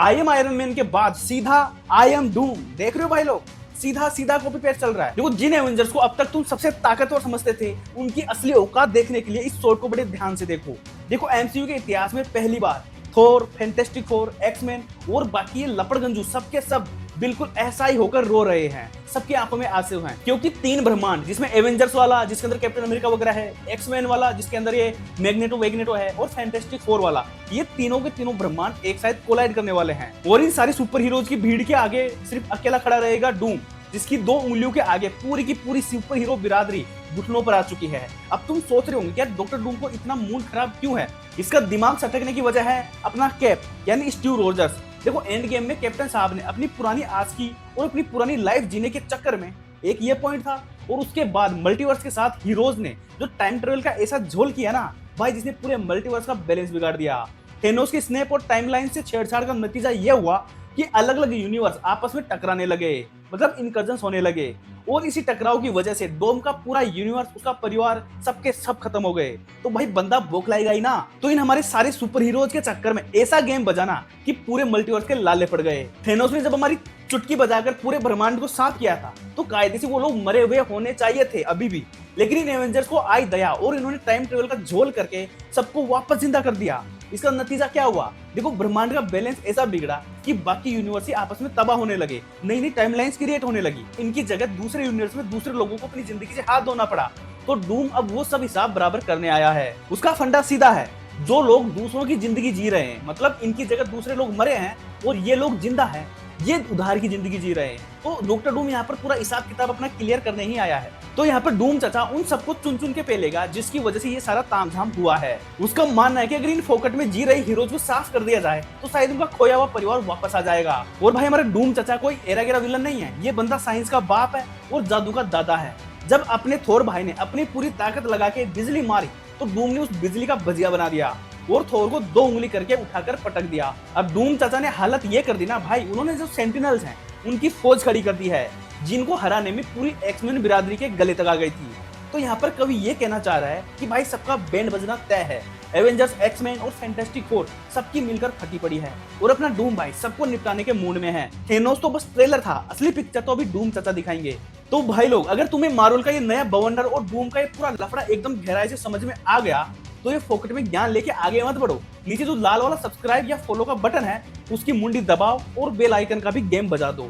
I am Iron man के बाद सीधा आई एम डूम। देख रहे हो भाई लोग, सीधा सीधा कॉपी पेस्ट चल रहा है। देखो, जिन एवेंजर्स को अब तक तुम सबसे ताकतवर समझते थे, उनकी असली औकात देखने के लिए इस शॉट को बड़े ध्यान से देखो। देखो, एमसीयू के इतिहास में पहली बार थोर, फैंटास्टिक फोर, एक्समैन और बाकी ये लपड़गंजू सबके सब बिल्कुल ऐसा ही होकर रो रहे हैं। सबकी आंखों में आंसू हैं, क्योंकि तीन ब्रह्मांड, जिसमें एवेंजर्स वाला जिसके अंदर कैप्टन अमेरिका वगैरह है, एक्समैन वाला जिसके अंदर ये मैग्नेटो है, और फैंटास्टिक फोर वाला, ये तीनों के तीनों ब्रह्मांड एक साथ कोलाइड करने वाले हैं। और इन सारी सुपर हीरोज की भीड़ के आगे सिर्फ अकेला खड़ा रहेगा डूम, जिसकी 2 उंगलियों के आगे पूरी की पूरी सुपर हीरो बिरादरी घुटनों पर आ चुकी है। अब तुम सोच रहे होंगे, क्या डॉक्टर डूम को इतना मूड खराब क्यों है? इसका दिमाग सटकने की वजह है अपना कैप यानी स्टीव रोजर्स। देखो, एंड गेम में कैप्टन साहब ने अपनी पुरानी आस्की और अपनी पुरानी लाइफ जीने के चक्कर में एक ये पॉइंट था, और उसके बाद मल्टीवर्स के साथ हीरोज ने जो टाइम ट्रेवल का ऐसा झोल किया ना भाई, जिसने पूरे मल्टीवर्स का बैलेंस बिगाड़ दिया। थेनोस के स्नेप और टाइमलाइन से छेड़छाड़ का नतीजा यह हुआ कि अलग अलग यूनिवर्स आपस में टकराने लगे, मतलब इनकर्जन्स होने लगे, और इसी टकराव की वजह से डोम का पूरा यूनिवर्स, उसका परिवार, सबके सब खत्म हो गए। तो भाई बंदा बौखलाएगा ही ना। तो इन हमारे सारे सुपर हीरोज के चक्कर में ऐसा गेम बजाना कि पूरे मल्टीवर्स के लाले पड़ गए। थेनोस ने जब हमारी चुटकी बजाकर पूरे ब्रह्मांड को साफ किया था, तो कायदे से वो लोग मरे हुए होने चाहिए थे अभी भी, लेकिन इन एवेंजर्स को आई दया और इन्होंने टाइम ट्रेवल का झोल करके सबको वापस जिंदा कर दिया। इसका नतीजा क्या हुआ? देखो, ब्रह्मांड का बैलेंस ऐसा बिगड़ा कि बाकी यूनिवर्स ही आपस में तबाह होने लगे, नई नई टाइमलाइंस क्रिएट होने लगी। इनकी जगह दूसरे यूनिवर्स में दूसरे लोगों को अपनी जिंदगी से हाथ धोना पड़ा। तो डूम अब वो सब हिसाब बराबर करने आया है। उसका फंडा सीधा है, जो लोग दूसरों की जिंदगी जी रहे हैं, मतलब इनकी जगह दूसरे लोग मरे हैं और ये लोग जिंदा हैं, ये उधार की जिंदगी जी रहे हैं। तो डॉक्टर डूम यहाँ पर पूरा हिसाब किताब अपना क्लियर करने ही आया है। तो यहाँ पर डूम चाचा उन सबको चुन चुन के पेलेगा, जिसकी वजह से ये सारा तामझाम हुआ है। उसका मानना है कि अगर इन फोकट में जी रहे हीरोज को साफ कर दिया जाए, तो शायद उनका खोया हुआ परिवार वापस आ जाएगा। और भाई, हमारा डूम चाचा कोई एरा गेरा विलन नहीं है, ये बंदा साइंस का बाप है और जादू का दादा है। जब अपने थोर भाई ने अपनी पूरी ताकत लगा के बिजली मारी, तो डूम ने उस बिजली का भजिया बना दिया और थोर को 2 उंगली करके उठाकर पटक दिया। अब डूम चाचा ने हालत ये कर दी ना भाई, उन्होंने जो सेंटिनल्स हैं उनकी फौज खड़ी कर दी है, जिनको हराने में पूरी एक्समैन बिरादरी के गले तक आ गई थी। तो यहाँ पर कवि ये कहना चाह रहा है कि भाई सबका बैंड बजना तय है। एवेंजर्स, एक्समैन और फैंटास्टिक फोर सबकी मिलकर फटी पड़ी है, और अपना डूम भाई सबको निपटाने के मूड में है। थेनोस तो बस ट्रेलर था, असली पिक्चर तो अभी डूम चाचा दिखाएंगे। तो भाई लोग, अगर तुम्हें मार्वल का ये नया बवंडर और डूम का ये पूरा लफड़ा एकदम गहराई से समझ में आ गया, तो ये फोकट में ज्ञान लेके आगे मत बढ़ो। नीचे जो लाल वाला सब्सक्राइब या फॉलो का बटन है, उसकी मुंडी दबाओ और बेल आइकन का भी गेम बजा दो।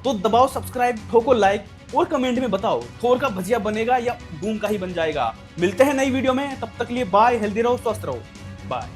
तो दबाओ सब्सक्राइब, ठोको लाइक और कमेंट में बताओ थोर का भजिया बनेगा या डूम का ही बन जाएगा। मिलते हैं नई वीडियो में, तब तक लिए बाय। हेल्दी रहो, स्वस्थ रहो, बाय।